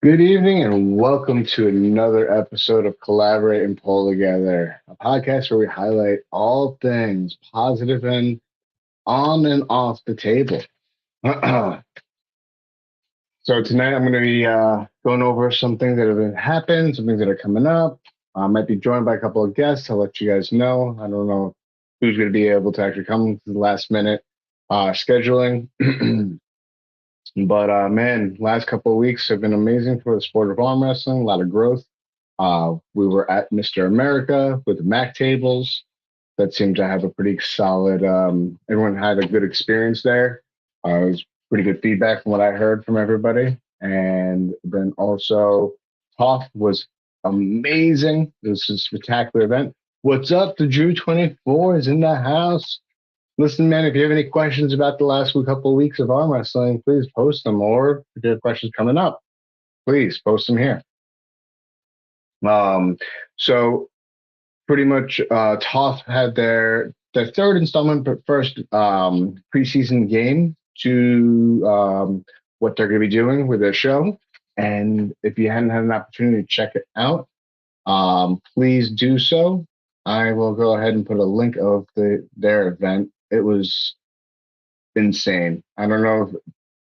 Good evening and welcome to another episode of Collaborate and Pull Together, a podcast where we highlight all things positive and on and off the table. So tonight I'm going to be going over some things that have happened, some things that are coming up. I might be joined by a couple of guests. I'll let you guys know. I don't know who's going to be able to actually come to the last minute scheduling. But man, last couple of weeks have been amazing for the sport of arm wrestling. A lot of growth. We were at Mr. America with the MAC tables. That seemed to have a pretty solid. Everyone had a good experience there. It was pretty good feedback from what I heard from everybody. And then also, Toff was amazing. It was a spectacular event. What's up? The Drew 24 is in the house. Listen, man, if you have any questions about the last couple of weeks of arm wrestling, please post them. Or if you have questions coming up, please post them here. Um, so pretty much, Toth had their third installment, but first preseason game to what they're going to be doing with their show. And if you hadn't had an opportunity to check it out, please do so. I will go ahead and put a link of their event. It was insane. I don't know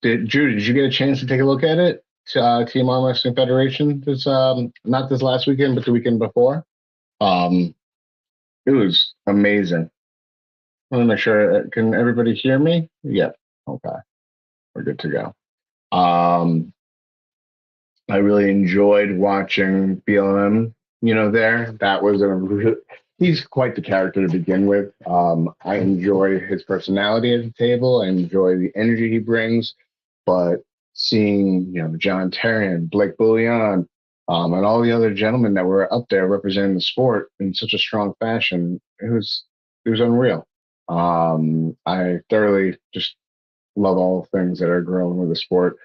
if Drew, did you get a chance to take a look at it? Team Arm Wrestling Federation this not this last weekend, but the weekend before. Um, it was amazing. Let me make sure. Can everybody hear me? Yeah. Okay, we're good to go. I really enjoyed watching BLM. There that was he's quite the character to begin with. I enjoy his personality at the table. I enjoy the energy he brings, but seeing John Terry and Blake Bullion, and all the other gentlemen that were up there representing the sport in such a strong fashion, it was unreal. I thoroughly just love all things that are growing with the sport.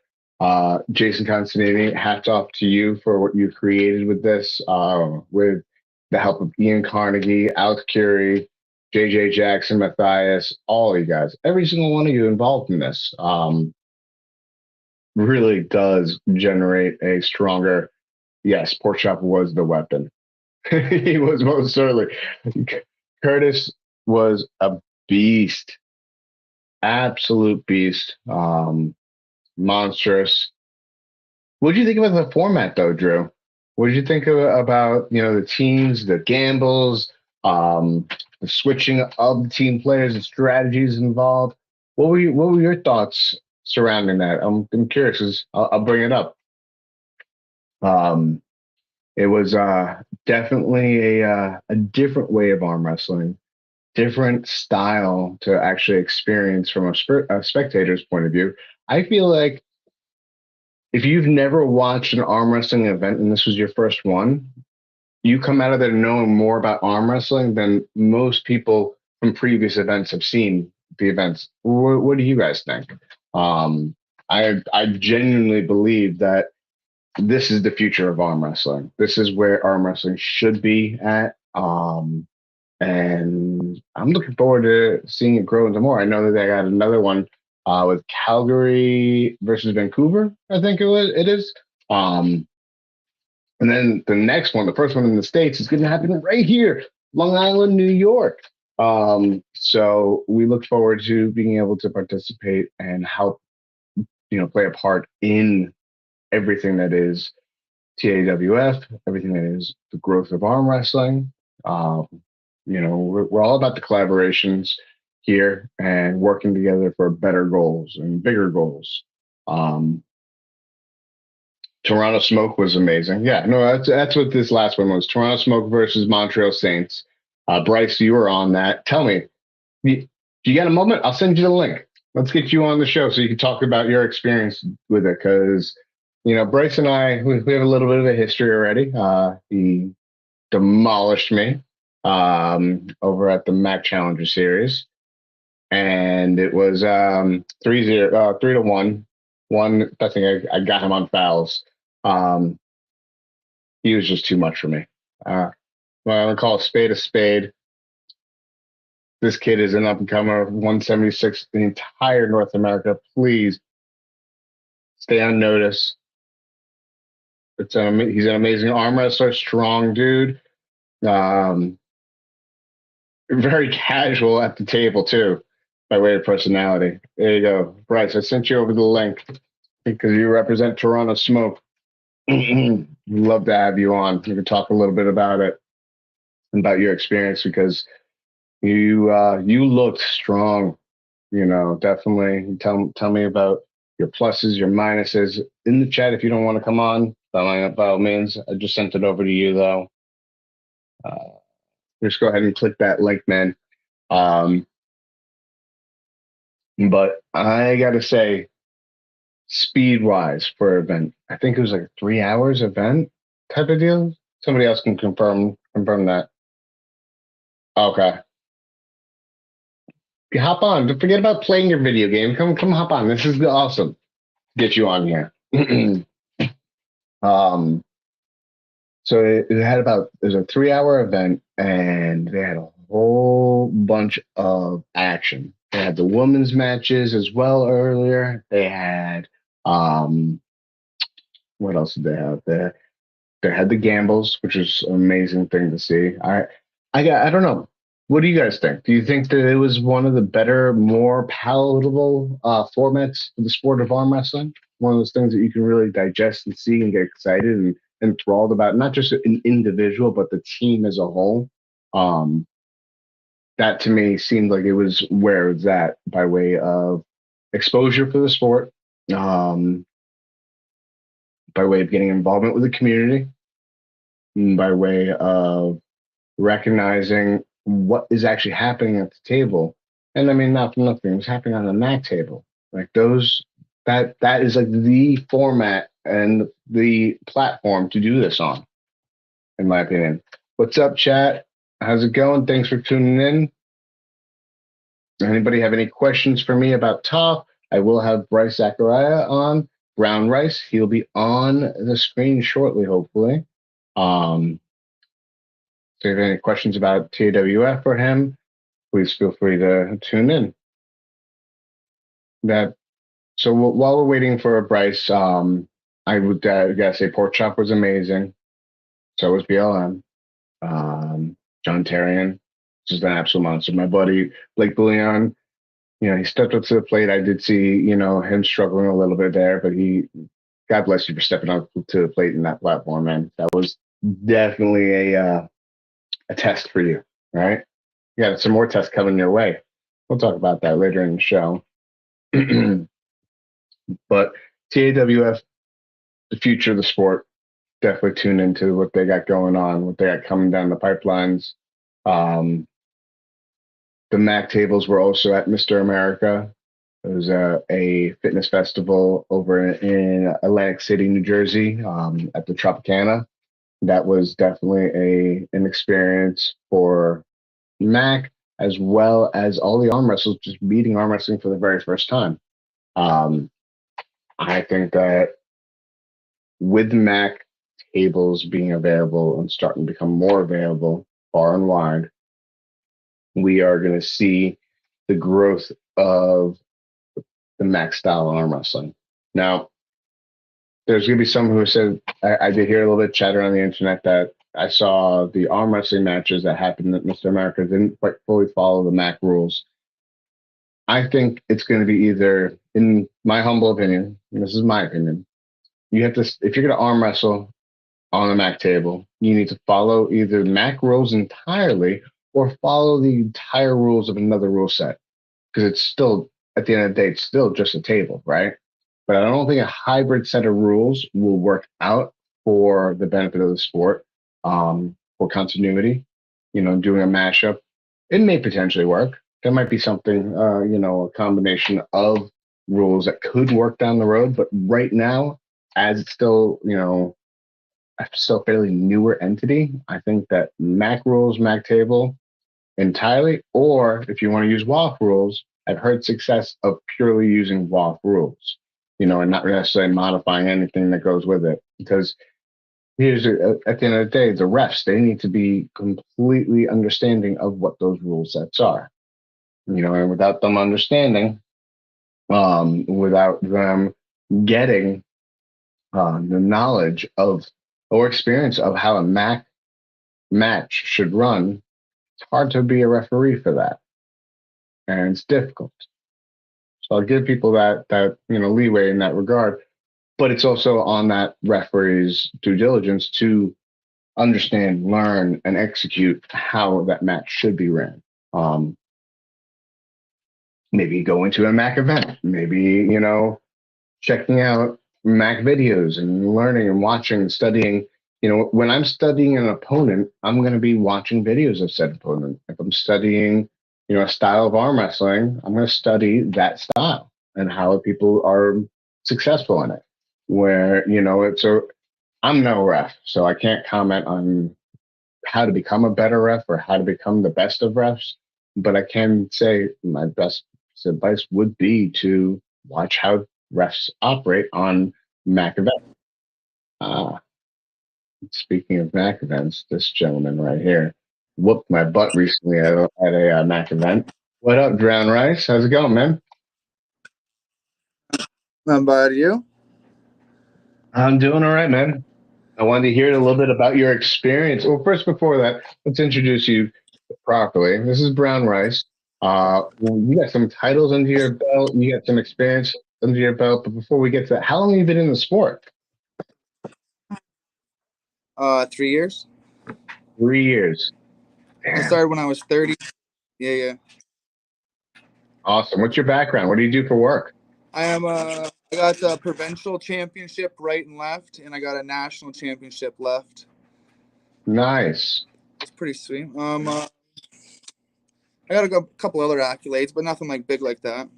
Jason Constantini, hats off to you for what you created with this, with the help of Ian Carnegie, Alex Curie, JJ Jackson, Matthias, all of you guys, every single one of you involved in this, really does generate a stronger. Yes, Pork Chop was the weapon. He was most certainly. Curtis was a beast, absolute beast, monstrous. What did you think about the format, though, Drew? What did you think about the teams, the gambles, the switching of the team players, the strategies involved? What were your thoughts surrounding that? I'm curious. 'Cause I'll bring it up. Um, it was definitely a different way of arm wrestling, different style to actually experience from a spectator's point of view. I feel like if you've never watched an arm wrestling event and this was your first one, you come out of there knowing more about arm wrestling than most people from previous events have seen the events. What do you guys think? Um, I genuinely believe that this is the future of arm wrestling. This is where arm wrestling should be at. And I'm looking forward to seeing it grow into more. I know that they got another one with Calgary versus Vancouver. I think It is. Um, and then the next one, the first one in the States, is going to happen right here, Long Island, New York. So we look forward to being able to participate and help, play a part in everything that is TAWF, everything that is the growth of arm wrestling. Um, we're all about the collaborations here and working together for better goals and bigger goals. Um, Toronto Smoke was amazing. Yeah, no, that's what this last one was. Toronto Smoke versus Montreal Saints. Bryce, you were on that. Tell me, you got a moment? I'll send you the link. Let's get you on the show so you can talk about your experience with it. Because Bryce and I, we have a little bit of a history already. He demolished me over at the Mac Challenger Series, and it was 3-0, 3-1. One, I think I got him on fouls. Um, he was just too much for me. Well, I'm gonna call a spade a spade. This kid is an up and comer, 176 the entire North America. Please stay on notice. He's an amazing arm wrestler, strong dude. Um, Very casual at the table too, by way of personality. There you go, Bryce. I sent you over the link because you represent Toronto Smoke. Love to have you on. We can talk a little bit about it, about your experience, because you looked strong. Definitely tell me about your pluses, your minuses in the chat. If you don't want to come on, by all means. I just sent it over to you though. Just go ahead and click that link, man. Um, but I gotta say, speed wise for an event, I think it was like a 3 hours event type of deal. Somebody else can confirm that. Okay. Hop on. Don't forget about playing your video game. Come hop on. This is awesome. Get you on here. um so it was a 3 hour event and they had a whole bunch of action. They had the women's matches as well earlier. They had what else did they have? They had the gambles, which is an amazing thing to see. I don't know. What do you guys think? Do you think that it was one of the better, more palatable formats for the sport of arm wrestling? One of those things that you can really digest and see and get excited and enthralled about, not just an individual, but the team as a whole. Um, that to me seemed like it was where it's at by way of exposure for the sport, um, by way of getting involvement with the community, by way of recognizing what is actually happening at the table. And I mean, not for nothing, it's happening on the Mac table. Like that is like the format and the platform to do this on, in my opinion. What's up, chat? How's it going? Thanks for tuning in. Anybody have any questions for me about Top? I will have Bryce Zachariah on. Brown Rice, he'll be on the screen shortly, hopefully. So if you have any questions about TWF for him, please feel free to tune in. So while we're waiting for Bryce, I would gotta say Pork Chop was amazing. So was BLM. John Terrian, just an absolute monster. My buddy Blake Bullion, he stepped up to the plate. I did see, him struggling a little bit there, but God bless you for stepping up to the plate in that platform, man. That was definitely a test for you, right? You got some more tests coming your way. We'll talk about that later in the show. But TAWF, the future of the sport, definitely tune into what they got going on, what they got coming down the pipelines. The MAC tables were also at Mr. America. It was a fitness festival over in Atlantic City, New Jersey, at the Tropicana. That was definitely an experience for Mac, as well as all the arm wrestlers just meeting arm wrestling for the very first time. I think that with Mac tables being available and starting to become more available far and wide, we are going to see the growth of the Mac style arm wrestling. Now, there's going to be some who said, I did hear a little bit of chatter on the internet that I saw the arm wrestling matches that happened at Mr. America didn't quite fully follow the Mac rules. I think it's going to be either, in my humble opinion, and this is my opinion, you have to, if you're going to arm wrestle on a Mac table, you need to follow either Mac rules entirely or follow the entire rules of another rule set. Because it's still, at the end of the day, it's still just a table, right? But I don't think a hybrid set of rules will work out for the benefit of the sport, for continuity. Doing a mashup, it may potentially work. There might be something, a combination of rules that could work down the road. But right now, as it's still, still fairly newer entity, I think that Mac rules, Mac table entirely, or if you want to use WAF rules, I've heard success of purely using WAF rules, and not necessarily modifying anything that goes with it. Because at the end of the day, the refs, they need to be completely understanding of what those rule sets are, and without them understanding, without them getting the knowledge of or experience of how a match should run, it's hard to be a referee for that, and it's difficult. So I'll give people that leeway in that regard, but it's also on that referee's due diligence to understand, learn, and execute how that match should be ran. Um, Maybe go into a Mac event. Maybe checking out Mac videos and learning and watching and studying. When I'm studying an opponent, I'm going to be watching videos of said opponent. If I'm studying, a style of arm wrestling, I'm going to study that style and how people are successful in it. Where, I'm no ref, so I can't comment on how to become a better ref or how to become the best of refs. But I can say my best advice would be to watch how refs operate on Mac events. Uh, Speaking of Mac events, this gentleman right here whooped my butt recently at a Mac event. What up, Drown Rice? How's it going, man? How about you? I'm doing all right, man. I wanted to hear a little bit about your experience. Well, first, before that, let's introduce you properly. This is Brown Rice. You got some titles under your belt. You got some experience under your belt. But before we get to that, how long have you been in the sport? 3 years. 3 years. I Damn. started when I was 30. Yeah. Awesome. What's your background? What do you do for work? I got the provincial championship right and left, and I got a national championship left. Nice. It's pretty sweet. I got a couple other accolades, but nothing like big like that.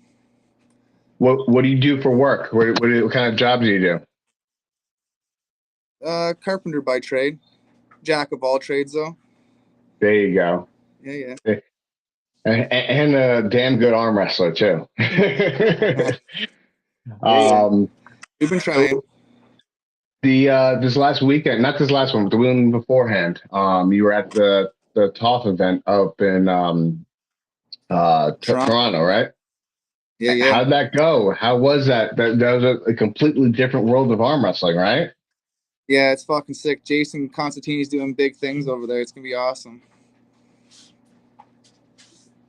What do you do for work? What kind of jobs do you do? Carpenter by trade, jack of all trades though. There you go. Yeah. And a damn good arm wrestler too. Yeah. We've been trying. This last weekend, not this last one, but the one beforehand, you were at the TOF event up in Toronto, right? Yeah. How'd that go? How was that? That was a completely different world of arm wrestling, right? Yeah, it's fucking sick. Jason Constantini's doing big things over there. It's gonna be awesome.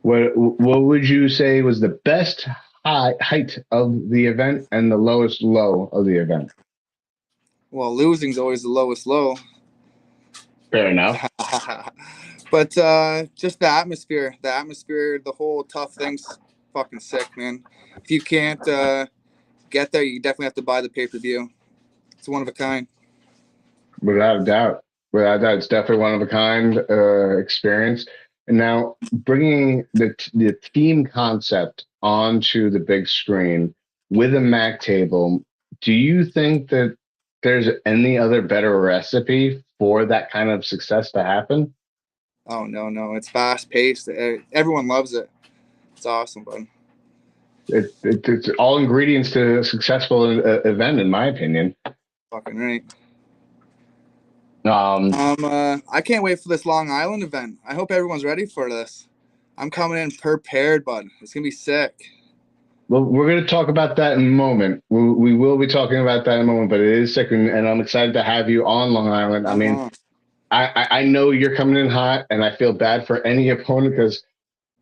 What would you say was the best height of the event and the lowest low of the event? Well, losing's always the lowest low. Fair enough. But just the atmosphere, the whole tough thing's fucking sick, man. If you can't get there, you definitely have to buy the pay-per-view. It's one of a kind. Without a doubt. Without a doubt. It's definitely one of a kind experience. And now bringing the team concept onto the big screen with a Mac table, do you think that there's any other better recipe for that kind of success to happen? Oh, no. It's fast-paced. Everyone loves it. It's awesome, bud. It's all ingredients to a successful event, in my opinion. Fucking right. Um, I can't wait for this Long Island event. I hope everyone's ready for this. I'm coming in prepared, bud. It's gonna be sick. Well, we're going to talk about that in a moment. We will be talking about that in a moment, but it is sick, and I'm excited to have you on Long Island. I mean, I know you're coming in hot, and I feel bad for any opponent because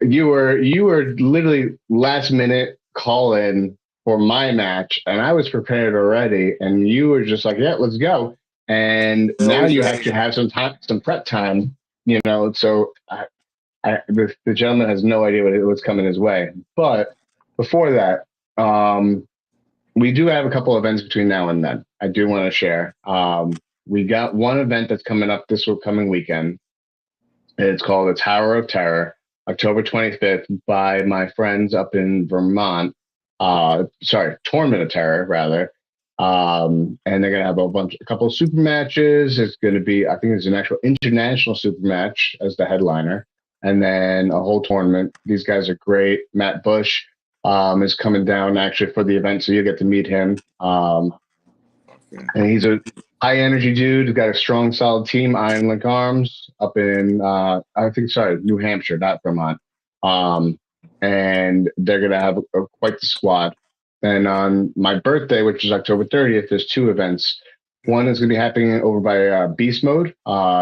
you were literally last minute call in for my match, and I was prepared already, and you were just like, yeah, let's go. And now you actually have some time, some prep time, So the gentleman has no idea what's coming his way. But before that, we do have a couple events between now and then. I do want to share. We got one event that's coming up this coming weekend. It's called the Tower of Terror, October 25th, by my friends up in Vermont. Tournament of Terror, rather. And they're gonna have a couple of super matches. It's gonna be, I think, it's an actual international super match as the headliner, and then a whole tournament. These guys are great. Matt Bush is coming down actually for the event, so you get to meet him. And he's a high energy dude. He's got a strong, solid team. Iron Link Arms up in New Hampshire, not Vermont. And they're gonna have quite the squad. And on my birthday, which is October 30th, there's two events. One is going to be happening over by Beast Mode,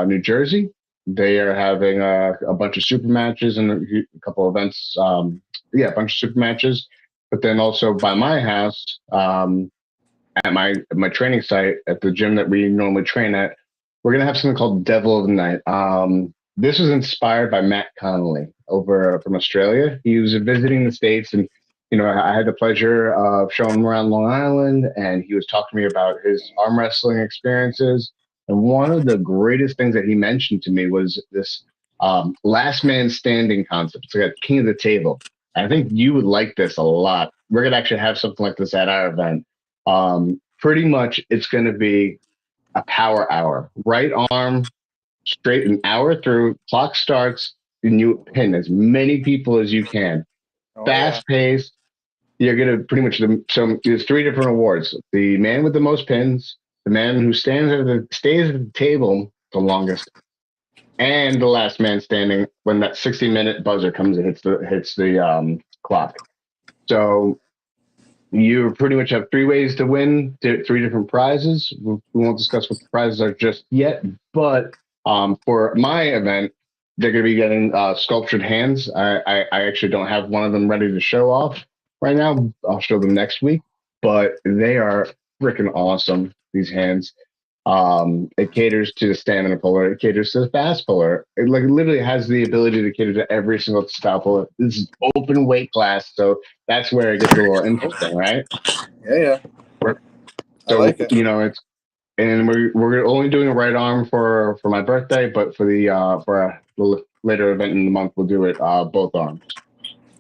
New Jersey. They are having a bunch of super matches and a couple events. A bunch of super matches. But then also by my house, at my training site at the gym that we normally train at, we're gonna have something called Devil of the Night. This was inspired by Matt Connolly over from Australia. He was visiting the States, and I had the pleasure of showing him around Long Island, and he was talking to me about his arm wrestling experiences. And one of the greatest things that he mentioned to me was this last man standing concept. It's like a king of the table. I think you would like this a lot. We're gonna actually have something like this at our event. Pretty much it's going to be a power hour, right arm straight an hour through, clock starts, and you pin as many people as you can. Fast paced. You're going to pretty much, so there's three different awards. The man with the most pins, the man who stays at the table the longest, and the last man standing when that 60-minute buzzer comes and hits the clock. So you pretty much have three ways to win, three different prizes. We won't discuss what the prizes are just yet, but for my event, they're going to be getting sculptured hands. I actually don't have one of them ready to show off right now. I'll show them next week, but they are freaking awesome, these hands. It caters to the stamina puller. It caters to the fast puller. It literally has the ability to cater to every single style puller. This is open weight class, so that's where it gets a little interesting, right? Yeah. So I like it. it's and we're only doing a right arm for my birthday, but for a later event in the month, we'll do it both arms.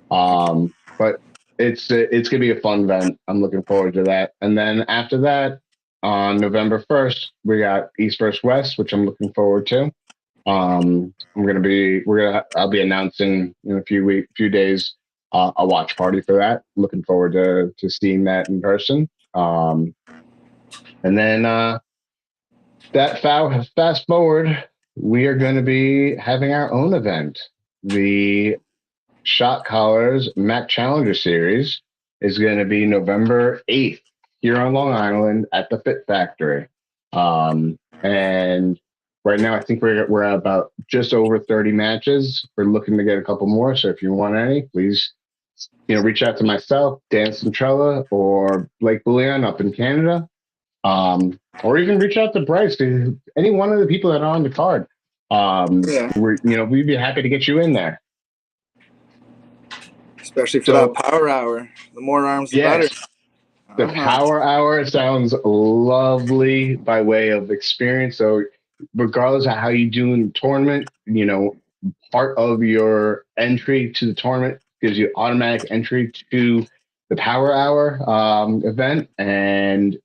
But it's gonna be a fun event. I'm looking forward to that. And then after that, on November 1st, we got East versus West, which I'm looking forward to. I'll be announcing in a few days a watch party for that. Looking forward to seeing that in person. And then that fast forward, we are going to be having our own event. The Shot Collars Mac Challenger Series is going to be November 8th here on Long Island at the Fit Factory. And right now, I think we're at about just over 30 matches. We're looking to get a couple more. So if you want any, please, reach out to myself, Dan Centrella, or Blake Bullion up in Canada. Or even reach out to Bryce, any one of the people that are on the card. We'd be happy to get you in there. Especially for that power hour. The more arms, the better. The power hour sounds lovely by way of experience. So regardless of how you do in the tournament, part of your entry to the tournament gives you automatic entry to the power hour event. And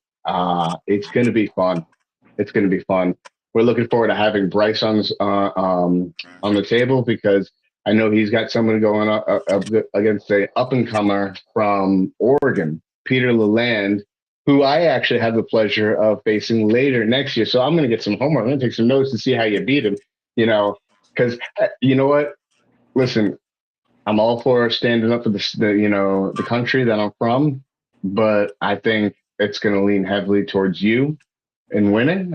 it's going to be fun. It's going to be fun. We're looking forward to having Bryce on the table because I know he's got someone going up against a up-and-comer from Oregon, Peter Lalande, who I actually have the pleasure of facing later next year. So I'm going to get some homework. I'm going to take some notes to see how you beat him, because you know what? Listen, I'm all for standing up for the country that I'm from, but I think it's going to lean heavily towards you in winning.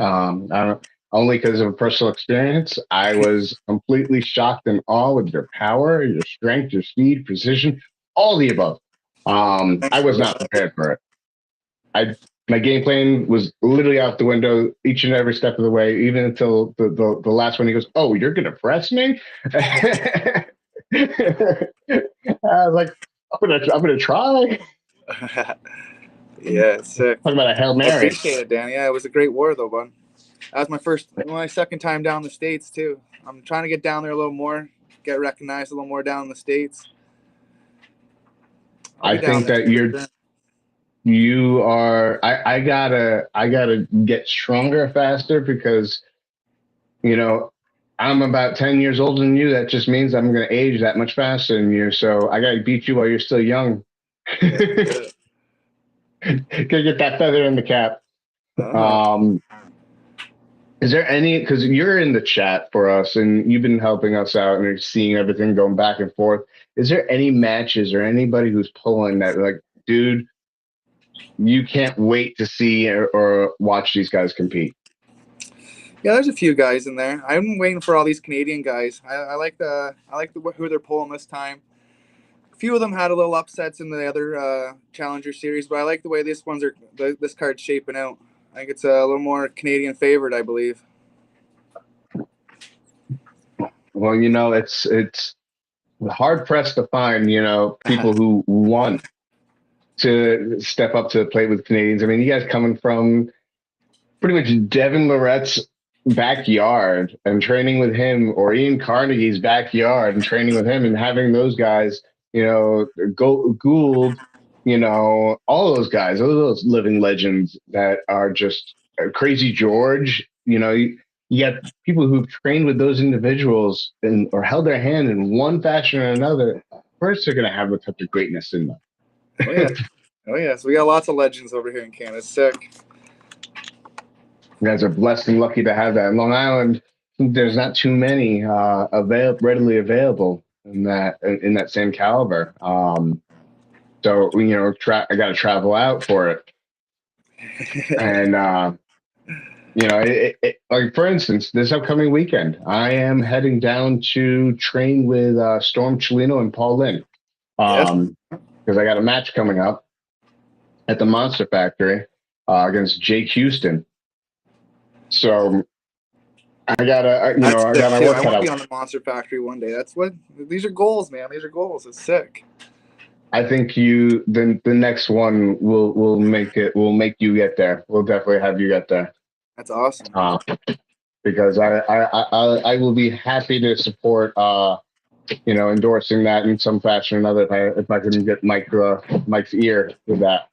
Only because of a personal experience. I was completely shocked and awe with your power, your strength, your speed, precision, all the above. I was not prepared for it. My game plan was literally out the window each and every step of the way, even until the last one. He goes, "Oh, you're gonna press me?" I was like, "I'm gonna try." Yeah, it's sick. Talking about a Hail Mary. I appreciate it, Dan. Yeah, it was a great war, though, bud. That was my second time down the States, too. I'm trying to get down there a little more, get recognized a little more down in the States. I think that you are. I gotta get stronger faster because, I'm about 10 years older than you. That just means I'm gonna age that much faster than you. So I gotta beat you while you're still young. Gotta get that feather in the cap. Is there any, because you're in the chat for us and you've been helping us out and you're seeing everything going back and forth. Is there any matches or anybody who's pulling that, like, dude, you can't wait to see or watch these guys compete? Yeah, there's a few guys in there. I'm waiting for all these Canadian guys. I like who they're pulling this time. A few of them had a little upsets in the other Challenger series, but I like the way this card's shaping out. I think it's a little more Canadian favored, I believe. Well, it's hard pressed to find people who want to step up to the plate with Canadians. I mean, you guys coming from pretty much Devin Lorette's backyard and training with him, or Ian Carnegie's backyard and training with him, and having those guys, Gould, all those guys, all those living legends that are just Crazy George. You got people who've trained with those individuals or held their hand in one fashion or another. First, they're going to have a touch of greatness in them. Oh yeah, oh yeah. So we got lots of legends over here in Canada. Sick. You guys are blessed and lucky to have that. In Long Island, there's not too many readily available in that same caliber. So I got to travel out for it, and like for instance, this upcoming weekend, I am heading down to train with Storm Chelino and Paul Lynn, because I got a match coming up at the Monster Factory against Jake Houston. So I gotta work cut out. I want to be on the Monster Factory one day. These are goals, man. These are goals. It's sick. I think the next one will make you get there. We'll definitely have you get there. That's awesome. Because I will be happy to support endorsing that in some fashion or another. If I can get Mike's ear with that,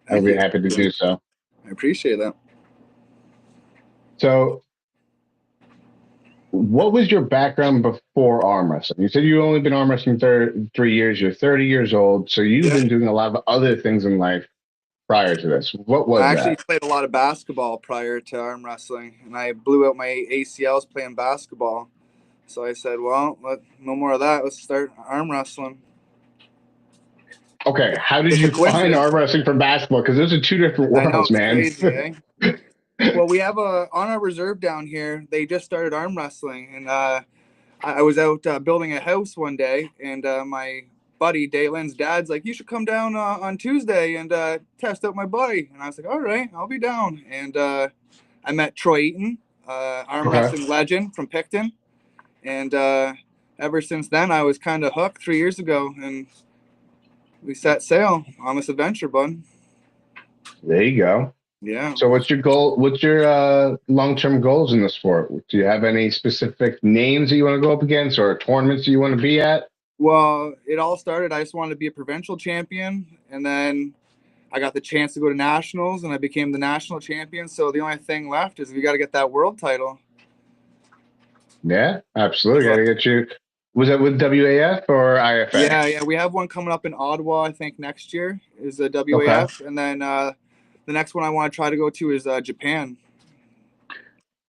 I'd be happy to do so. I appreciate that. So, what was your background before arm wrestling? You said you've only been arm wrestling 3 years. You're 30 years old, so you've been doing a lot of other things in life prior to this. What was that? I actually played a lot of basketball prior to arm wrestling, and I blew out my ACLs playing basketball. So I said, well, no more of that. Let's start arm wrestling. Okay, how did you find arm wrestling from basketball? Because those are two different worlds, man. Crazy, eh? Well, we have on our reserve down here. They just started arm wrestling, and I was out building a house one day, and my buddy Daylin's dad's like, "You should come down on Tuesday and test out my buddy." And I was like, "All right, I'll be down." And I met Troy Eaton, arm wrestling legend from Picton, and ever since then, I was kind of hooked 3 years ago, and we set sail on this adventure, bud. There you go. Yeah. So what's your goal? What's your long-term goals in the sport? Do you have any specific names that you want to go up against or tournaments that you want to be at? Well, it all started, I just wanted to be a provincial champion, and then I got the chance to go to nationals, and I became the national champion. So the only thing left is we got to get that world title. Yeah, absolutely. Got to get you. Was that with WAF or IFA? Yeah. We have one coming up in Ottawa, I think, next year is the WAF. Okay. And then the next one I want to try to go to is Japan.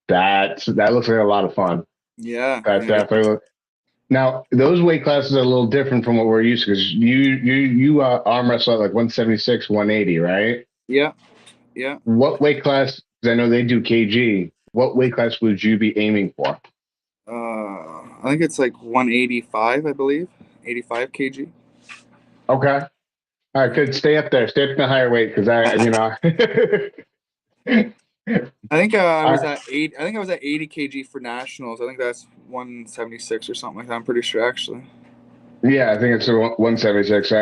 That looks like a lot of fun. Yeah. Definitely. Now, those weight classes are a little different from what we're used to, because you arm wrestle at like 176, 180, right? Yeah. What weight class, because I know they do kg, what weight class would you be aiming for? I think it's like 185, I believe. 85 kg. Okay. All right, good. Stay up there. Stay up in the higher weight, because I think I was at 8. I think I was at 80 kg for nationals. I think that's 176 or something like that. I'm pretty sure, actually. Yeah, I think it's 176.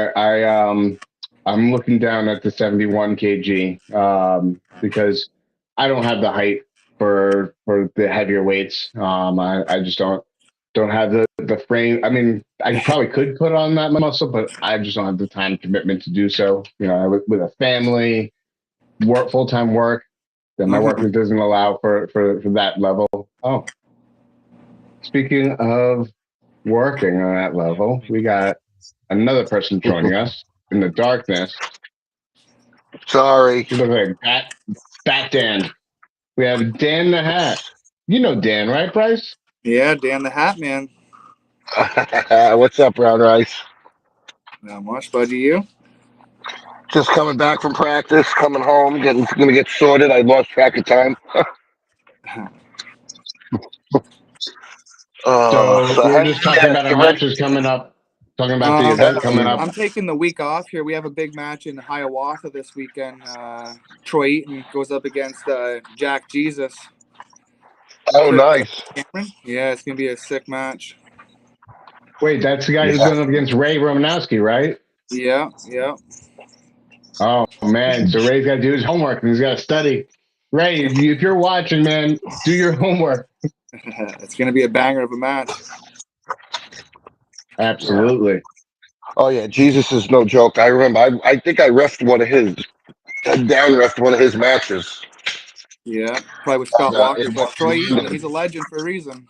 I'm looking down at the 71 kg because I don't have the height for the heavier weights. I just don't have the frame. I mean, I probably could put on that muscle, but I just don't have the time commitment to do so. With a family, full-time work, then my work doesn't allow for that level. Oh, speaking of working on that level, we got another person joining us in the darkness. Sorry. You look like Bat Dan. We have Dan the Hat. You know Dan, right, Bryce? Yeah, Dan the Hat Man. What's up, Brown Rice? Not much, buddy. You? Just coming back from practice, coming home, gonna get sorted. I lost track of time. So So we're hang just in talking there. about our Get ready. matches coming up. Talking about the I'm event coming up. I'm taking the week off here. We have a big match in Hiawatha this weekend. Troy Eaton goes up against Jack Jesus. Oh, For nice. Cameron. Yeah, it's gonna be a sick match. Wait, that's the guy who's Yeah. going up against Ray Romanowski, right? Yeah, yeah. Oh man, so Ray's got to do his homework and he's got to study. Ray, if you're watching, man, do your homework. It's gonna be a banger of a match. Yeah. Absolutely. Oh yeah, Jesus is no joke. I remember. I think I refed one of his. I down refed one of his matches. Yeah, probably with Scott Walker, In but Troy Eaton, London. he's a legend for a reason.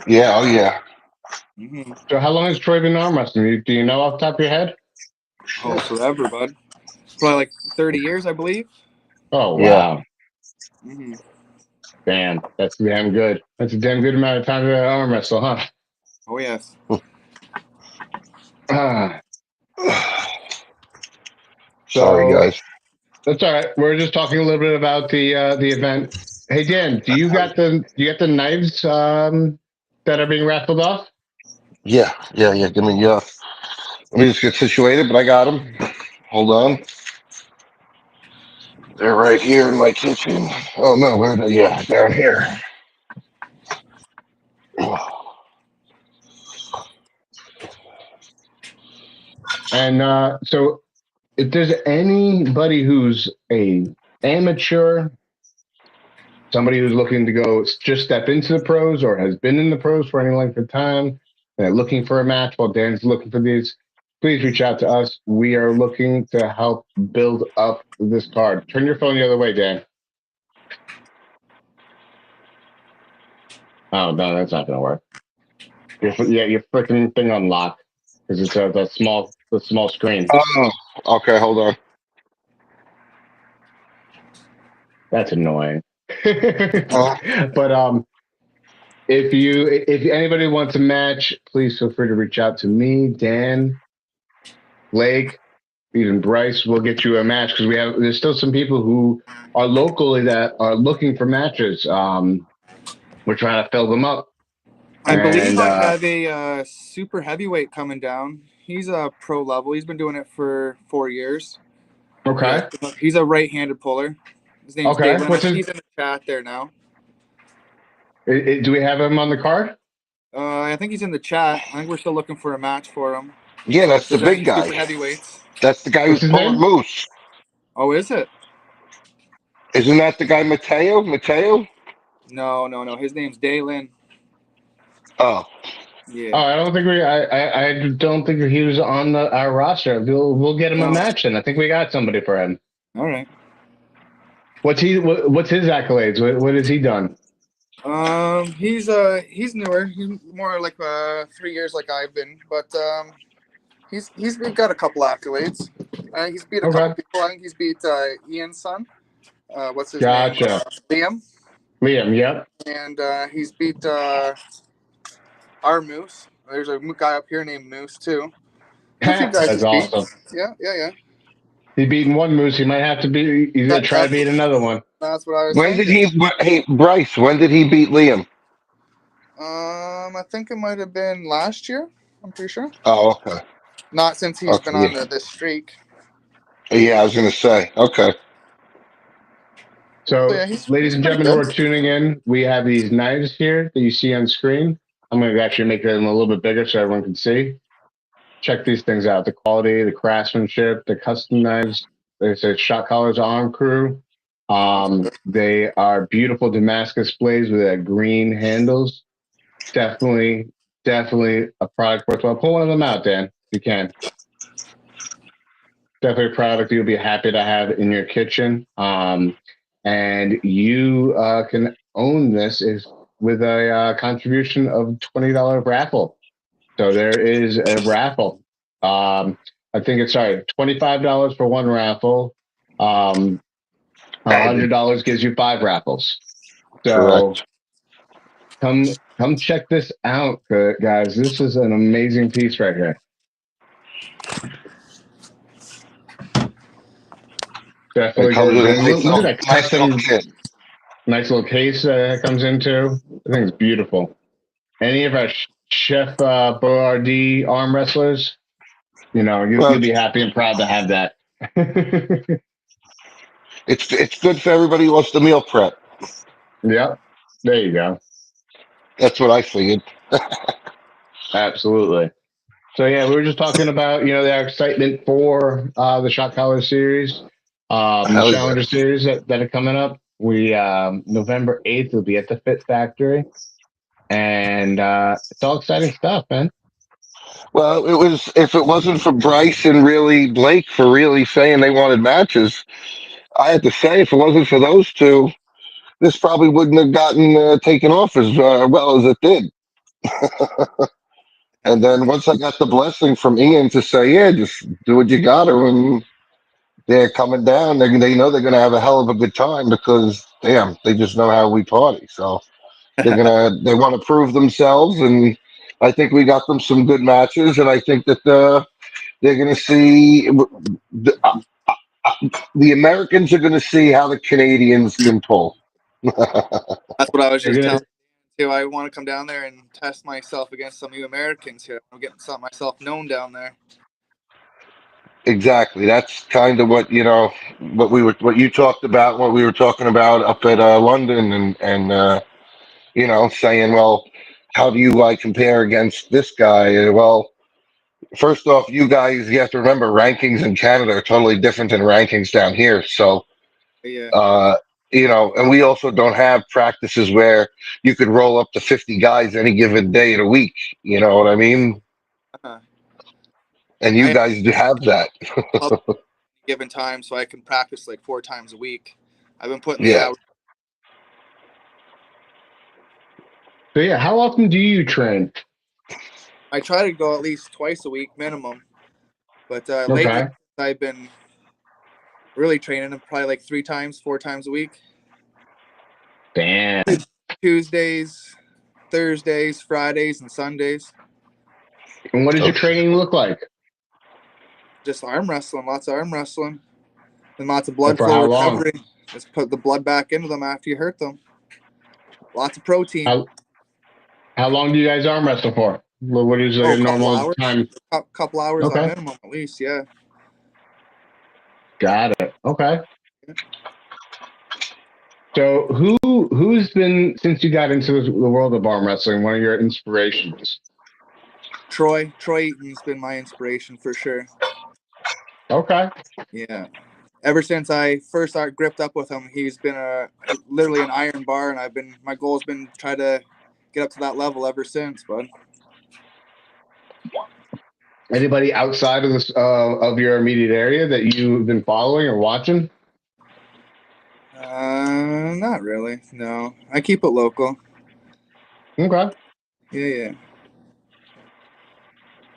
Yeah. Oh yeah. Mm-hmm. So how long has Troy been arm wrestling? Do you know off the top of your head? Oh, forever, bud. Probably like 30 years, I believe. Oh Yeah. wow. Mm-hmm. Damn, that's damn good. That's a damn good amount of time to arm wrestle, huh? Oh yes. Ah, Sorry, so guys. that's all right. We're just talking a little bit about the event. Hey Dan, do you got the knives that are being raffled off? Yeah. Yeah. Yeah. Give me. Yeah. Let me just get situated, but I got them. Hold on. They're right here in my kitchen. Oh no, where are they? Yeah, down here. And so if there's anybody who's a amateur, somebody who's looking to go just step into the pros or has been in the pros for any length of time and they're looking for a match while Dan's looking for these, please reach out to us. We are looking to help build up this card. Turn your phone the other way, Dan. Oh no, that's not gonna work. Your freaking thing on lock because it's the small screen. Oh, okay. Hold on. That's annoying. Oh, But if anybody wants a match, please feel free to reach out to me, Dan, Blake, even Bryce. We'll get you a match because there's still some people who are locally that are looking for matches. We're trying to fill them up. I believe And I have a super heavyweight coming down. He's a pro level. He's been doing it for 4 years. Yeah, okay, he's a right-handed puller. His name's okay. Dalen. I think he's in the chat there now. Do we have him on the card? I think he's in the chat. I think we're still looking for a match for him. yeah, that's the big Presenting guy. super heavyweights. That's the guy What's who's his pulling name? Moose. Oh, is it? Isn't that the guy Mateo? Mateo? No. His name's Dalen. Oh, Oh, Yeah. I don't think I don't think he was on our roster. We'll get him a No. match, and I think we got somebody for him. All right. What's his accolades? What has he done? He's newer. He's more like 3 years like I've been, but he's got a couple accolades. He's beat a couple Okay, people. I think he's beat Ian's son. What's his name? gotcha. Liam. Liam, yep. And he's beat our Moose. There's a guy up here named Moose too. There's a few guys That's he's beat. awesome. Yeah. He beaten one moose. He might have to be. He's gonna try to beat another one. That's what I was when did thinking. Hey, Bryce, when did he beat Liam? I think it might have been last year. I'm pretty sure. Oh, okay. Not since he's Okay. been on this streak. Yeah, I was gonna say. Okay. So, Yeah, ladies he's and pretty gentlemen who good. are tuning in, we have these knives here that you see on screen. I'm going to actually make them a little bit bigger so everyone can see. Check these things out: the quality, the craftsmanship, the custom knives. There's a Shot Callers Arm Crew. They are beautiful Damascus blades with green handles. Definitely a product worthwhile. Pull one of them out, Dan, if you can. Definitely a product you'll be happy to have in your kitchen. And you can own this with a contribution of $20 raffle. So there is a raffle. I think it's $25 for one raffle. $100 gives you 5 raffles. So Correct. come check this out, guys. This is an amazing piece right here. It Definitely comes goes with a in. Look at that nice little custom, kit. nice little case it comes into. I think it's beautiful. Any of our Chef Boyardee arm wrestlers, Well, you'll be happy and proud to have that. it's good for everybody who wants to meal prep. Yep. There you go. That's what I figured. Absolutely. So yeah, we were just talking about the excitement for the Shot Collar series, the Hell yeah. Challenger series that are coming up. We November 8th will be at the Fit Factory, and it's all exciting stuff, man. Well, it was if it wasn't for Bryce and really Blake for really saying they wanted matches, I had to say if it wasn't for those two, this probably wouldn't have gotten taken off as well as it did. And then once I got the blessing from Ian to say, yeah, just do what you got to, and they're coming down, they know they're going to have a hell of a good time because, damn, they just know how we party. So they want to prove themselves, and I think we got them some good matches, and I think that they're going to see the Americans are going to see how the Canadians can pull. That's what I was You're just gonna telling you. I want to come down there and test myself against some of you Americans here. I'm getting some myself known down there. Exactly. That's kind of what what you talked about, what we were talking about up at London, and saying, well, how do you compare against this guy? Well, first off, you have to remember rankings in Canada are totally different than rankings down here. So, Yeah. and we also don't have practices where you could roll up to 50 guys any given day of the week. You know what I mean? Uh-huh. And you I guys do have that. have given time so I can practice like 4 times a week. I've been putting the Yeah. hours. So yeah, how often do you train? I try to go at least twice a week minimum, but lately Okay. I've been really training probably like 3 times, 4 times a week. Damn. Tuesdays, Thursdays, Fridays, and Sundays. And what does your training look like? Just arm wrestling, lots of arm wrestling, and lots of And blood for flow how long? recovery. Just put the blood back into them after you hurt them. Lots of protein. How long do you guys arm wrestle for? What is a A couple normal hours. time? Couple hours on Okay. minimum, at least. Yeah. Got it. Okay. So who's been, since you got into the world of arm wrestling, one of your inspirations? Troy Eaton's been my inspiration for sure. Okay. Yeah. Ever since I first gripped up with him, he's been literally an iron bar, and my goal has been try to get up to that level ever since, bud. Anybody outside of this of your immediate area that you've been following or watching? Not really. No, I keep it local. Okay. Yeah.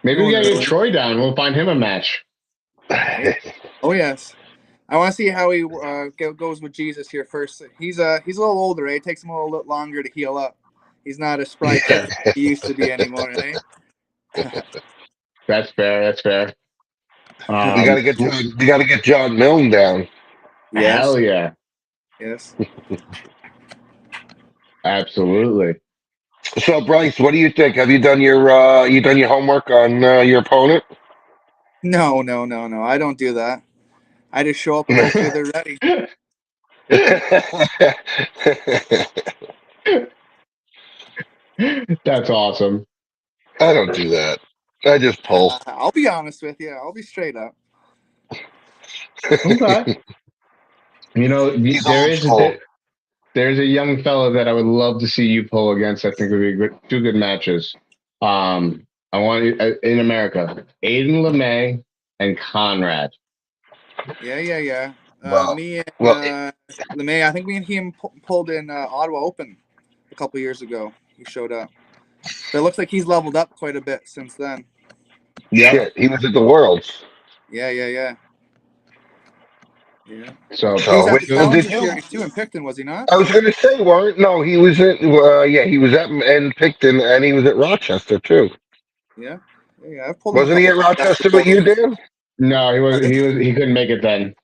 Maybe we No, gotta get really. Troy down. We'll find him a match. Oh yes. I want to see how he goes with Jesus here first. He's a little older. Eh? It takes him a little bit longer to heal up. He's not a spry kid he used to be anymore. Eh? That's fair. That's fair. You gotta get John Milne down. Yes. Hell yeah. Yes. Absolutely. So Bryce, what do you think? Have you done your homework on your opponent? No. I don't do that. I just show up and hopefully they're ready. That's awesome. I don't do that. I just pull. I'll be honest with you. I'll be straight up. Okay. He's old school. There's a young fella that I would love to see you pull against. I think would be two good matches. I want in America, Aiden LeMay and Conrad. Yeah. Well, Me and well, LeMay, I think me and him pulled in Ottawa Open a couple years ago. He showed up. But it looks like he's leveled up quite a bit since then. shit, he was at the Worlds. Yeah. So He was at the did Challenger you? Series too in Picton, was he not? I was going to say, weren't? No, he was at. He was at in Picton, and he was at Rochester too. Yeah. I've pulled in a Wasn't he couple at times after Rochester with both. you, Dan? no, he couldn't make it then.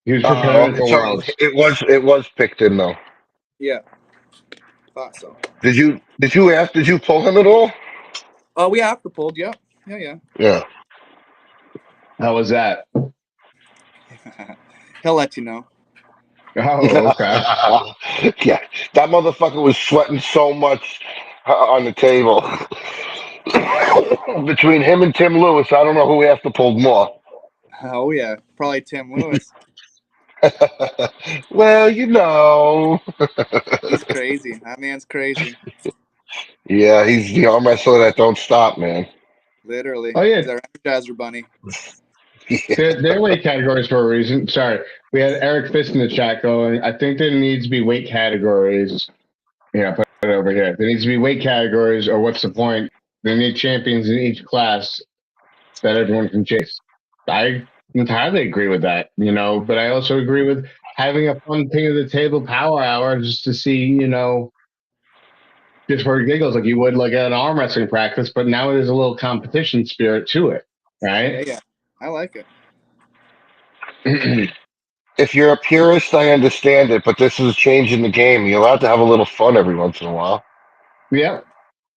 He was preparing for So Worlds. it was picked in though. Yeah, thought so. Did you pull him at all? Oh, we after pulled. Yeah, yeah, Yeah. How was that? yeah. He'll let you know. Oh, okay. Yeah, that motherfucker was sweating so much on the table. Between him and Tim Lewis, I don't know who has to pull more. Oh yeah, probably Tim Lewis. Well, you know. He's crazy. That man's crazy. Yeah, he's the arm wrestler that don't stop, man. Literally, Oh he's yeah, our Energizer bunny. they're weight categories for a reason. Sorry, we had Eric Fist in the chat going. I think there needs to be weight categories. Yeah, put it over here. There needs to be weight categories, or what's the point? They need champions in each class that everyone can chase. I entirely agree with that, but I also agree with having a fun thing at the table power hour just to see, just for giggles, like you would like at an arm wrestling practice, but now there's a little competition spirit to it, Yeah, right? yeah. I like it. If you're a purist, I understand it, but this is changing the game. You're allowed to have a little fun every once in a while. Yep.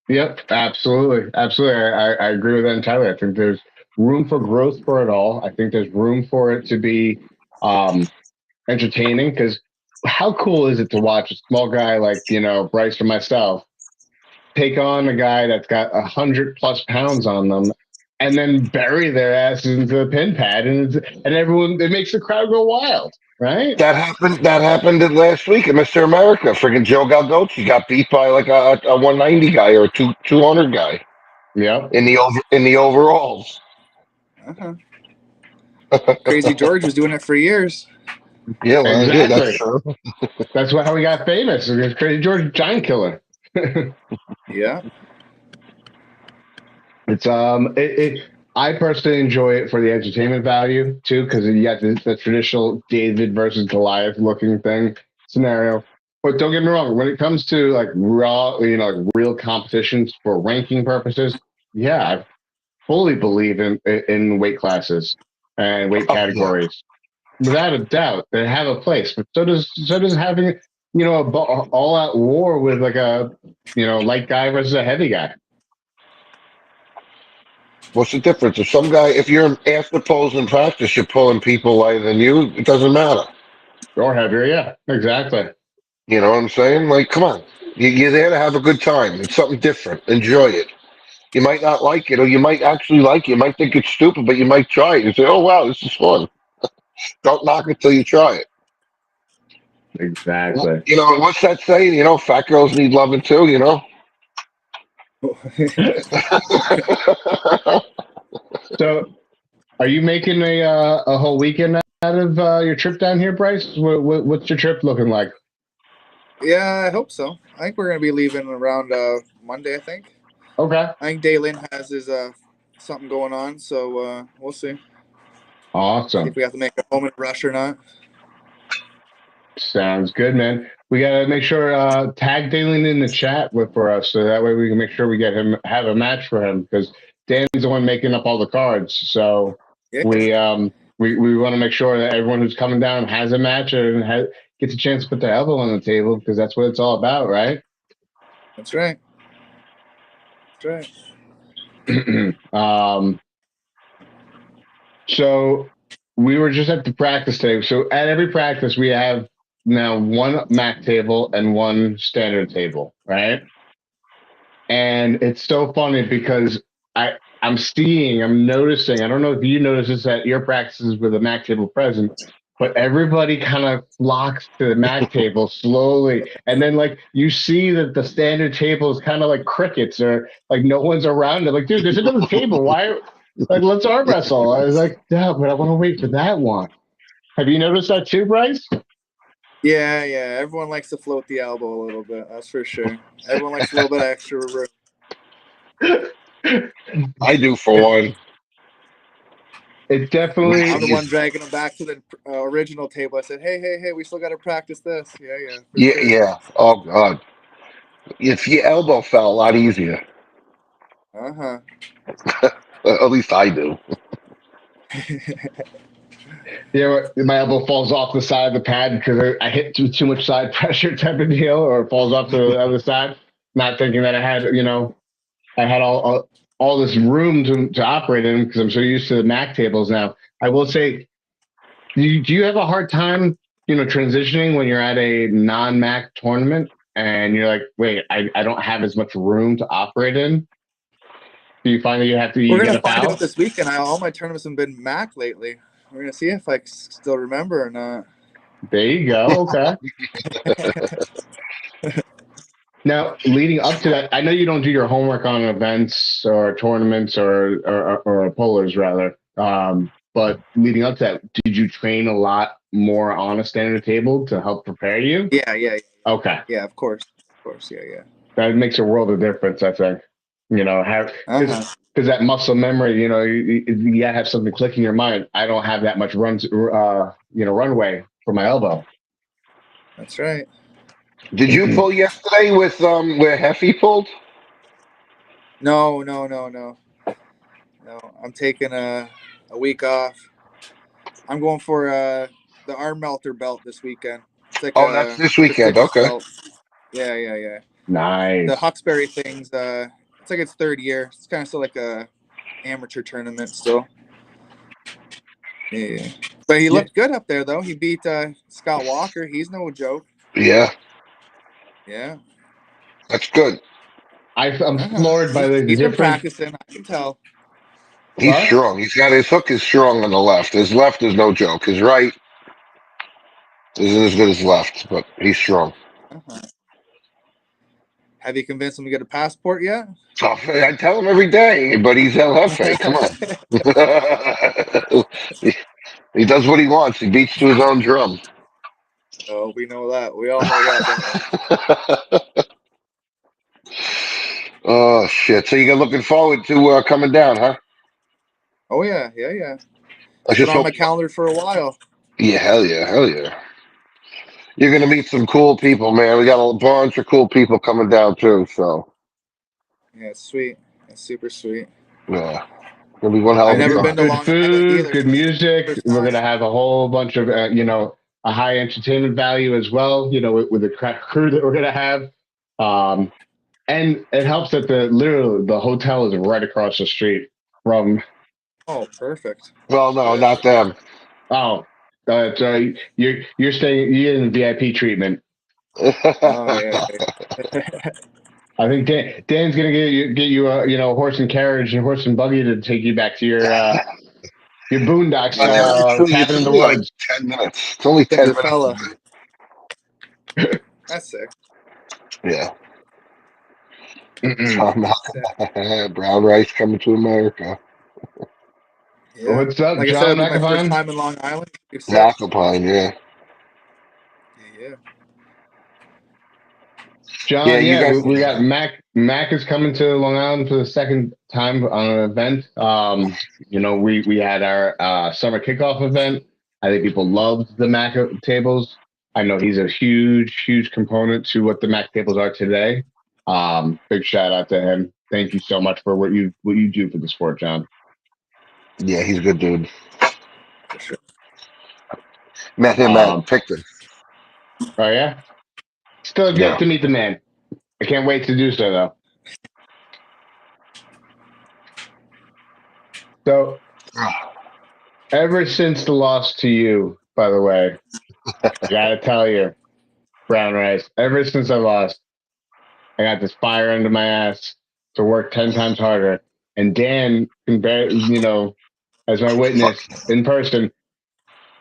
Yep. Absolutely. Absolutely. I agree with that entirely. I think there's room for growth for it all. I think there's room for it to be entertaining because how cool is it to watch a small guy like, Bryce or myself take on a guy that's got 100+ pounds on them and then bury their asses into the pin pad and everyone, it makes the crowd go wild, right? That happened. That happened last week at Mr. America. Friggin' Joe Galdochi got beat by like a 190 guy or a 200 guy Yep. in the overalls. Uh-huh. Crazy George was doing it for years. Yeah, well, yeah, that's Exactly. true. That's how he got famous. It was Crazy George Giant Killer. Yeah. It's I personally enjoy it for the entertainment value too, because you got the traditional David versus Goliath looking thing scenario. But don't get me wrong, when it comes to like raw, like real competitions for ranking purposes, yeah, I fully believe in weight classes and weight Oh, yeah. categories. Without a doubt, they have a place. But so does having all out war with like a light guy versus a heavy guy. What's the difference? If you're after pulls in practice, you're pulling people lighter than you. It doesn't matter. Or heavier, yeah, exactly. You know what I'm saying? Like, come on. You're there to have a good time. It's something different. Enjoy it. You might not like it, or you might actually like it. You might think it's stupid, but you might try it. You say, "Oh wow, this is fun." Don't knock it till you try it. Exactly. You know what's that saying? Fat girls need loving too. So, are you making a whole weekend out of your trip down here, Bryce? What's your trip looking like? Yeah, I hope so. I think we're gonna be leaving around Monday. I think. Okay, I think Daylin has his something going on, so we'll see. See if awesome. we have to make a moment rush or not. Sounds good, man. We gotta make sure tag Dalen in the chat for us, so that way we can make sure we get him have a match for him because Dan's the one making up all the cards. So Yeah, we want to make sure that everyone who's coming down has a match and gets a chance to put their elbow on the table because that's what it's all about, right? that's right. That's right. So we were just at the practice today. So at every practice, we have now one MAC table and one standard table, right? And it's so funny because I'm noticing, I don't know if you notice this at your practices with the MAC table present, but everybody kind of flocks to the MAC table slowly. And then like you see that the standard table is kind of like crickets or like no one's around it. Like, dude, there's another table. Why? Like, let's arm wrestle. I was like, yeah, but I want to wait for that one. Have you noticed that too, Bryce? Yeah, yeah. Everyone likes to float the elbow a little bit. That's for sure. Everyone likes a little bit of extra room. I do for one. It definitely. I'm the one dragging them back to the original table. I said, hey, we still got to practice this. Yeah, for Yeah, sure. yeah. Oh God. If your elbow fell, a lot easier. Uh-huh. At least I do. Yeah, my elbow falls off the side of the pad because I hit too much side pressure type of deal, or it falls off to the other side. Not thinking that I had all this room to operate in because I'm so used to the Mac tables now. I will say, do you have a hard time, transitioning when you're at a non-Mac tournament and you're like, wait, I don't have as much room to operate in? Do you find that We're you get gonna a find out foul? this weekend. All my tournaments have been Mac lately. We're gonna see if I still remember or not. There you go. Okay. Now, leading up to that, I know you don't do your homework on events or tournaments or polars rather. But leading up to that, did you train a lot more on a standard table to help prepare you? Yeah. Okay, Yeah, of course. Yeah. that makes a world of difference. I think have Uh-huh. because that muscle memory. You gotta have something click in your mind. I don't have that much runway for my elbow. That's right. Did you pull yesterday with where Heffy pulled? No. I'm taking a week off. I'm going for the arm melter belt this weekend. It's like Oh, that's a this weekend. prestigious Okay. belt. Yeah. The Nice. Huxbury things. It's like its third year. It's kind of still like a amateur tournament still. Yeah. But he Yeah, looked good up there though. He beat Scott Walker. He's no joke. Yeah, Yeah. that's good. I'm Uh-huh. floored by the He's been difference. practicing. I can tell. He's What? strong. He's got his hook is strong on the left. His left is no joke. His right isn't as good as left, but he's strong. Uh-huh. Have you convinced him to get a passport yet? Oh, I tell him every day, but he's El Jefe. Come on. he, he does what he wants. He beats to his own drum. Oh, we know that. We all know that, don't we? Oh shit! So you're looking forward to coming down, huh? Oh yeah. I It's been just on hope. my calendar for a while. Yeah, hell yeah. You're gonna meet some cool people, man. We got a bunch of cool people coming down too. So Yeah, it's sweet. It's super sweet. yeah, gonna be one hell I've of a never Good, been to time. good Long Island food, either. good music. First We're time. gonna have a whole bunch of a high entertainment value as well. With the crew that we're gonna have, um, and it helps that the hotel is right across the street from. Oh, perfect. Well, no, Perfect. not them. Oh, so you're staying you in VIP treatment. Oh yeah. I think Dan's gonna get you a horse and carriage and horse and buggy to take you back to your boondocks But it's cabin in the only like woods. 10 minutes. It's only 10 minutes. Cinderella. That's sick. Yeah. Mm-mm. Brown rice coming to America. Yeah. What's up, Like I said, John it'll be my first McAvine? time in Long Island. You're sick. Macalpine, yeah. Yeah. Yeah, John, you yeah, guys. we got Mac. Mac is coming to Long Island for the second time on an event. We had our summer kickoff event. I think people loved the Mac tables. I know he's a huge component to what the Mac tables are today. Big shout out to him. Thank you so much for what you do for the sport, John. Yeah, he's a good dude. For sure. Met him at Um, Picton. oh yeah, still have yet Yeah. to meet the man. I can't wait to do so though. So ever since the loss to you, by the way, I gotta tell you, Brown Rice, ever since I lost, I got this fire under my ass to work 10 times harder. And Dan can as my witness in person,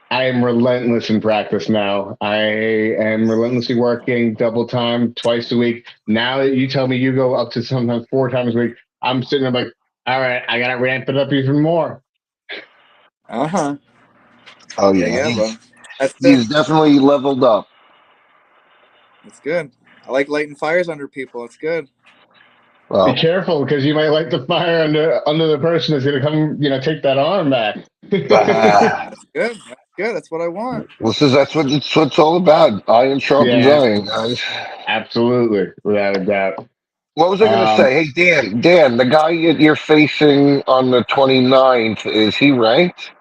I am relentless in practice now. I am relentlessly working double time twice a week. Now that you tell me you go up to sometimes 4 times a week, I'm sitting there like, all right, I gotta ramp it up even more. Uh-huh. Oh yeah, Yeah, bro. That's it. he's definitely leveled up. It's good. I like lighting fires under people. It's good. Be Well, careful because you might light the fire under the person that's gonna come, take that arm back. That's good. That's good. That's what I want. that's what it's all about. Iron sharpens Yeah, iron, guys. absolutely, without a doubt. What was I gonna Um, say? Hey Dan, the guy you're facing on the 29th, is he ranked?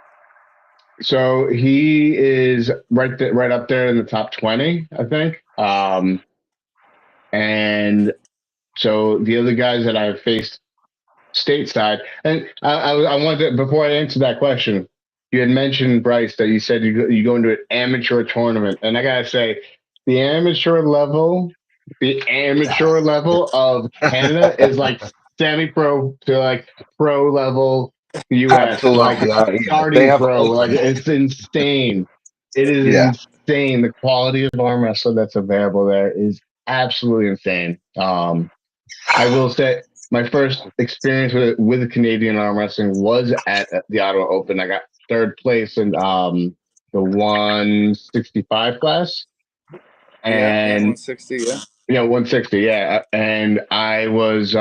So he is right up there in the top 20, I think. And so the other guys that I've faced stateside, and I wanted to, before I answer that question, you had mentioned Bryce that you said you go into an amateur tournament, and I gotta say, the amateur level of Canada is like semi-pro to like pro level US, like Absolutely. Yeah. They starting have pro, like open. it's insane. It is Yeah. insane. The quality of arm wrestling that's available there is absolutely insane. I will say my first experience with Canadian arm wrestling was at the Ottawa Open. I got third place in the 165 class, Yeah, yeah, and 160. Yeah. 160, yeah. And I was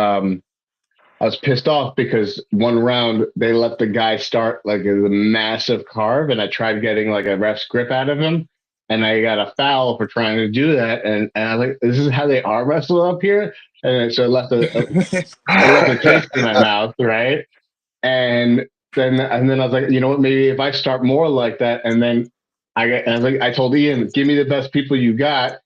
pissed off because one round they let the guy start like a massive carve, and I tried getting like a ref's grip out of him, and I got a foul for trying to do that. And I was like, this is how they arm wrestle up here, and so it left a taste in my mouth, right? And then I was like, you know what? Maybe if I start more like that, and then I told Ian, give me the best people you got,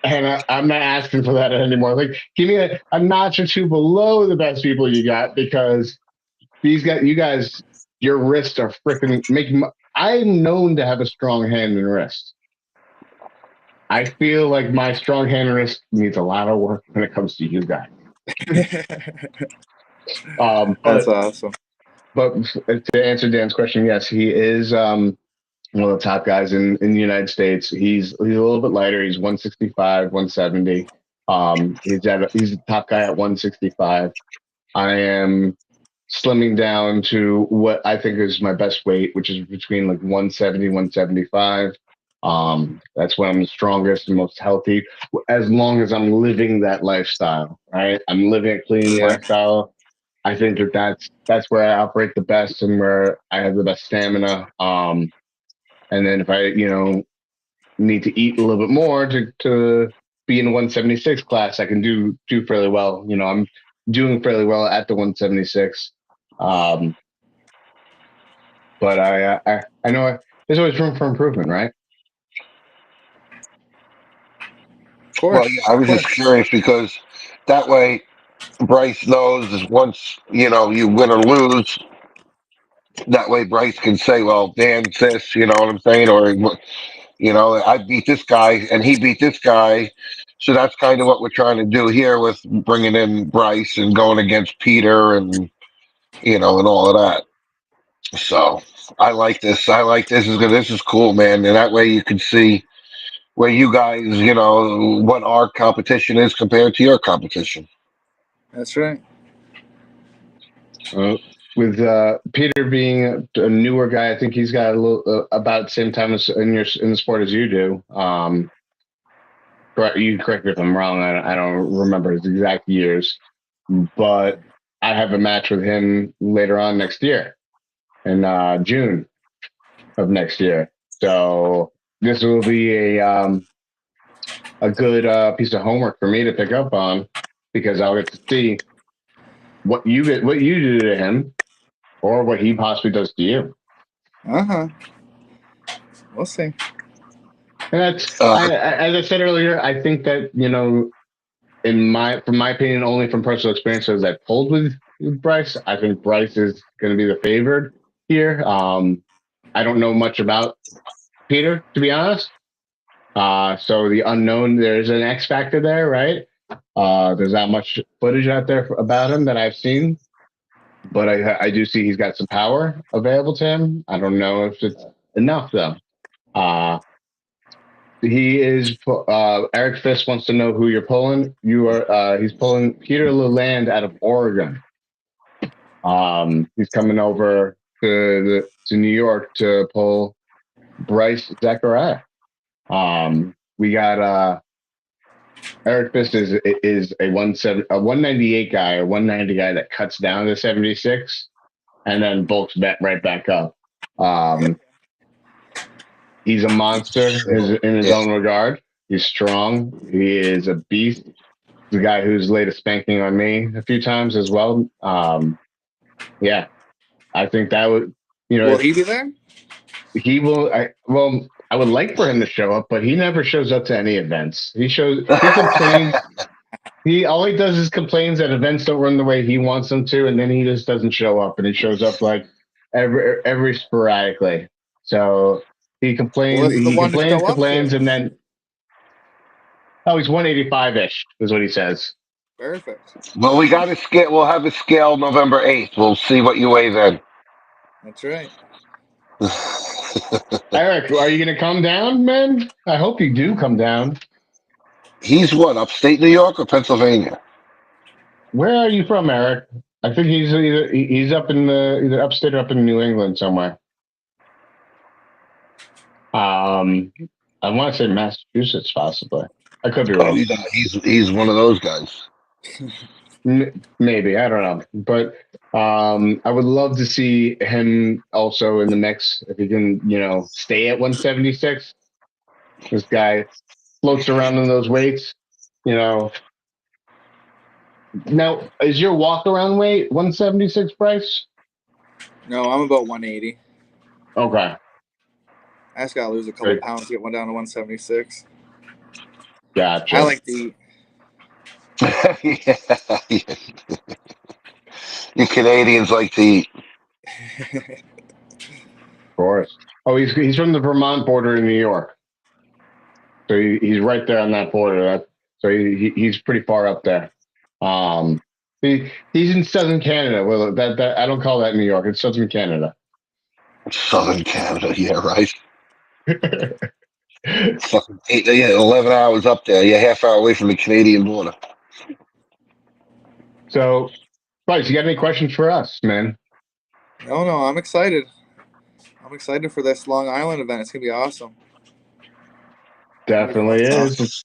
and I'm not asking for that anymore. Like, give me a notch or two below the best people you got because you guys, your wrists are freaking making. I'm known to have a strong hand and wrist. I feel like my strong hand and wrist needs a lot of work when it comes to you guys. That's But awesome. to answer Dan's question, yes, he is one of the top guys in the United States. He's a little bit lighter. He's 165, 170. He's the top guy at 165. I am slimming down to what I think is my best weight, which is between like 170, 175. That's when I'm the strongest and most healthy, as long as I'm living that lifestyle, right? I'm living a clean Yeah. lifestyle. I think that's where I operate the best and where I have the best stamina. And then if I, need to eat a little bit more to be in the 176 class, I can do fairly well. I'm doing fairly well at the 176. Um, but I know there's always room for improvement, right? Of course. Well, yeah, I was Of just course. curious because that way Bryce knows is once you win or lose. That way Bryce can say, "Well, Dan this," you know what I'm saying, or I beat this guy and he beat this guy. So that's kind of what we're trying to do here with bringing in Bryce and going against Peter and and all of that. So I like this. I like this. Is good. This is cool, man. And that way you can see where you guys, what our competition is compared to your competition. That's right. With Peter being a newer guy, I think he's got a little about the same time as in the sport as you do. You correct me if I'm wrong. I don't remember his exact years, but I have a match with him later on next year in June of next year. So this will be a good piece of homework for me to pick up on because I'll get to see what you do to him or what he possibly does to you. We'll see. And that's Uh, as I said earlier. I think that from my opinion, only from personal experiences I've pulled with Bryce, I think Bryce is going to be the favored here. I don't know much about Peter, to be honest. So the unknown, there's an X factor there, right? There's not much footage out there about him that I've seen, but I do see he's got some power available to him. I don't know if it's enough though. Uh, he is. Eric Fisk wants to know who you're pulling. He's pulling Peter Leland out of Oregon. He's coming over to New York to pull Bryce Zachariah. We got Eric Fisk is a 198 guy, a 190 guy that cuts down to 76 and then bulks right back up. He's a monster in his yeah. own regard. He's strong. He is a beast. The guy who's laid a spanking on me a few times as well. Yeah, I think that would, Will he be there? he will. I would like for him to show up, but he never shows up to any events. He complains. He does is complains that events don't run the way he wants them to, and then he just doesn't show up, and he shows up like every sporadically. So he Well, complains, this is the one to show up to. and then he's 185 ish is what he says. Perfect. Well, we got a scale. We'll have a scale November 8th. We'll see what you weigh then. That's right. Eric, are you going to come down, man? I hope you do come down. He's what, upstate New York or Pennsylvania? Where are you from, Eric? I think he's up in either upstate or up in New England somewhere. I want to say Massachusetts, possibly. I could be Oh, wrong. he's one of those guys. Maybe, I don't know, but I would love to see him also in the mix if he can, stay at 176. This guy floats around in those weights, you know. Now, is your walk around weight 176, Bryce? No, I'm about 180. Okay. I just gotta lose a couple pounds to get one down to 176. Gotcha. I like to eat. Yeah. You Canadians like to eat. Of course. Oh, he's from the Vermont border in New York, so he's right there on that border. So he's pretty far up there. He's in southern Canada. Well, that I don't call that New York. It's southern Canada. Southern Canada, yeah, right. Fucking 11 hours up there. You're half hour away from the Canadian border. So, Bryce, you got any questions for us, man? No, I'm excited. I'm excited for this Long Island event. It's gonna be awesome. Definitely is.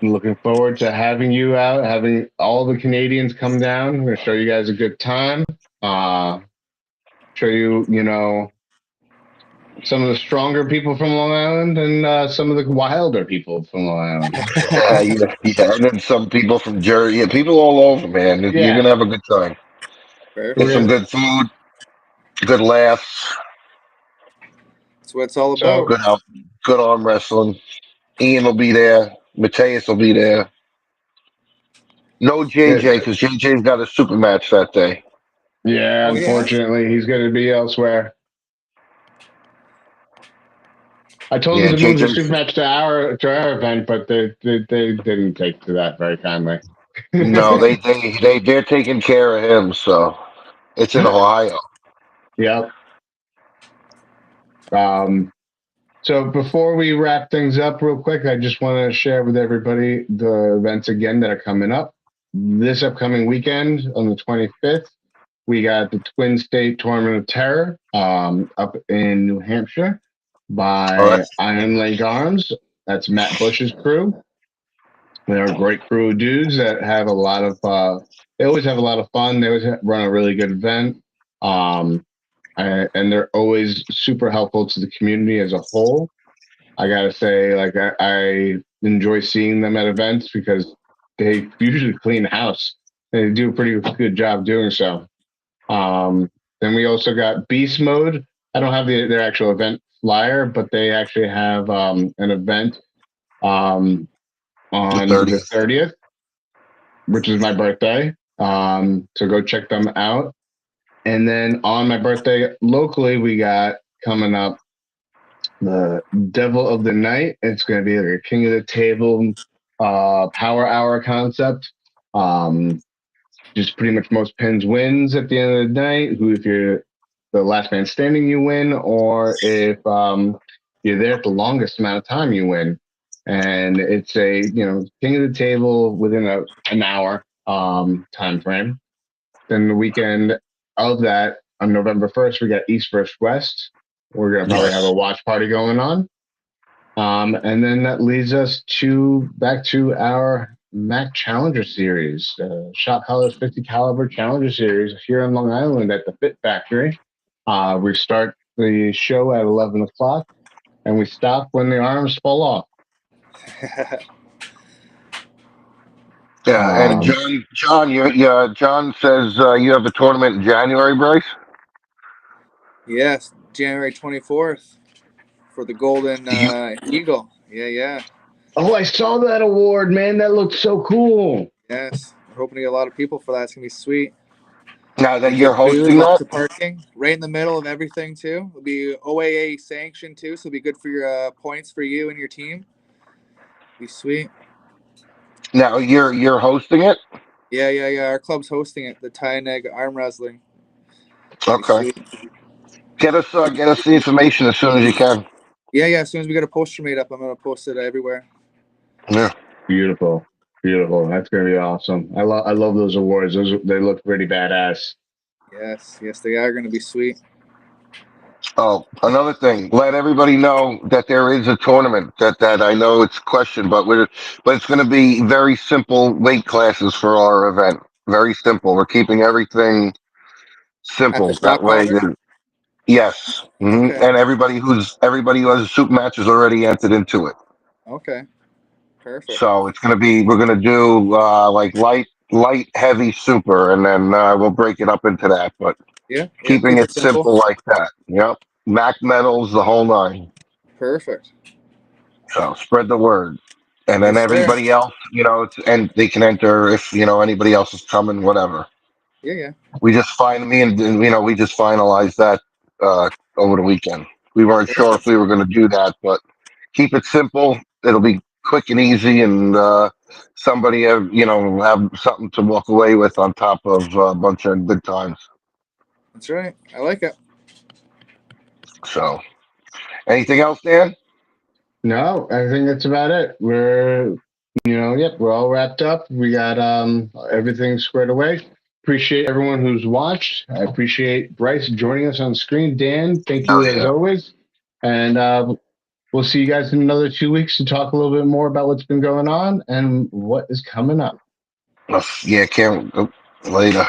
I'm looking forward to having you out, having all the Canadians come down. I'm going to show you guys a good time. Show you, some of the stronger people from Long Island and some of the wilder people from Long Island. Yeah. And then some people from Jersey. Yeah, people all over, man. You're going to have a good time. Get some good food, good laughs. That's what it's all about. Good arm wrestling. Ian will be there. Mateus will be there. No JJ, because JJ's got a super match that day. Yeah, unfortunately, he's going to be elsewhere. I told them to move the super match to our event, but they didn't take to that very kindly. No, they're taking care of him, so it's in Ohio. Yep. So before we wrap things up real quick, I just want to share with everybody the events again that are coming up. This upcoming weekend on the 25th, we got the Twin State Tournament of Terror up in New Hampshire by Iron Lake Arms. That's Matt Bush's crew. They're a great crew of dudes that have a lot of, they always have a lot of fun. They always run a really good event. And they're always super helpful to the community as a whole. I gotta say, like, I enjoy seeing them at events because they usually clean the house. They do a pretty good job doing so. Then we also got Beast Mode. I don't have their actual event flyer, but they actually have an event on the 30th, which is my birthday. So go check them out. And then on my birthday, locally, we got coming up the Devil of the Night. It's going to be like a King of the Table power hour concept. Just pretty much most pins wins at the end of the night. If you're the last man standing, you win. Or if you're there at the longest amount of time, you win. And it's a, King of the Table within an hour time frame. Then the weekend of that, on November 1st, we got East vs. West. We're going to probably have a watch party going on. And then that leads us back to our MAC Challenger Series, Shot Callers 50 Caliber Challenger Series here in Long Island at the Fit Factory. We start the show at 11 o'clock, and we stop when the arms fall off. Yeah, and John says you have a tournament in January, Bryce? Yes, January 24th for the Golden Eagle. Yeah. Oh, I saw that award, man. That looks so cool. Yes. We're hoping to get a lot of people for that. It's going to be sweet. Now that Be you're good food, hosting lots that, of parking, right in the middle of everything too. It'll be OAA sanctioned too, so it'll be good for your points for you and your team. Be sweet. now you're hosting it. Yeah. Our club's hosting it. The Tyneg arm wrestling. Be Okay. sweet. Get us the information as soon as you can. Yeah. As soon as we get a poster made up, I'm gonna post it everywhere. Yeah. Beautiful. That's gonna be awesome. I love those awards. They look pretty badass. Yes, they are gonna be sweet. Oh, another thing. Let everybody know that there is a tournament. That I know it's a question, but it's going to be very simple weight classes for our event. Very simple. We're keeping everything At the simple. That shop way, holler. yes. Okay. And everybody who has a soup match is already entered into it. Okay. Perfect. So it's going to be. We're going to do like light, heavy, super, and then we'll break it up into that. But Yeah. keeping Keep it it simple. simple like that. Yep. Mac medals, the whole nine. Perfect. So spread the word. And then Yes, sir. everybody else, and they can enter if, anybody else is coming, whatever. Yeah. We just we just finalized that over the weekend. We weren't sure if Perfect. we were going to do that, but keep it simple. It'll be quick and easy, and somebody have something to walk away with on top of a bunch of good times. That's right. I like it. So, anything else, Dan? No, I think that's about it. We're all wrapped up. We got everything squared away. Appreciate everyone who's watched. I appreciate Bryce joining us on the screen. Dan, thank Oh you as yeah. always. And we'll see you guys in another 2 weeks to talk a little bit more about what's been going on and what is coming up. Yeah, can't later.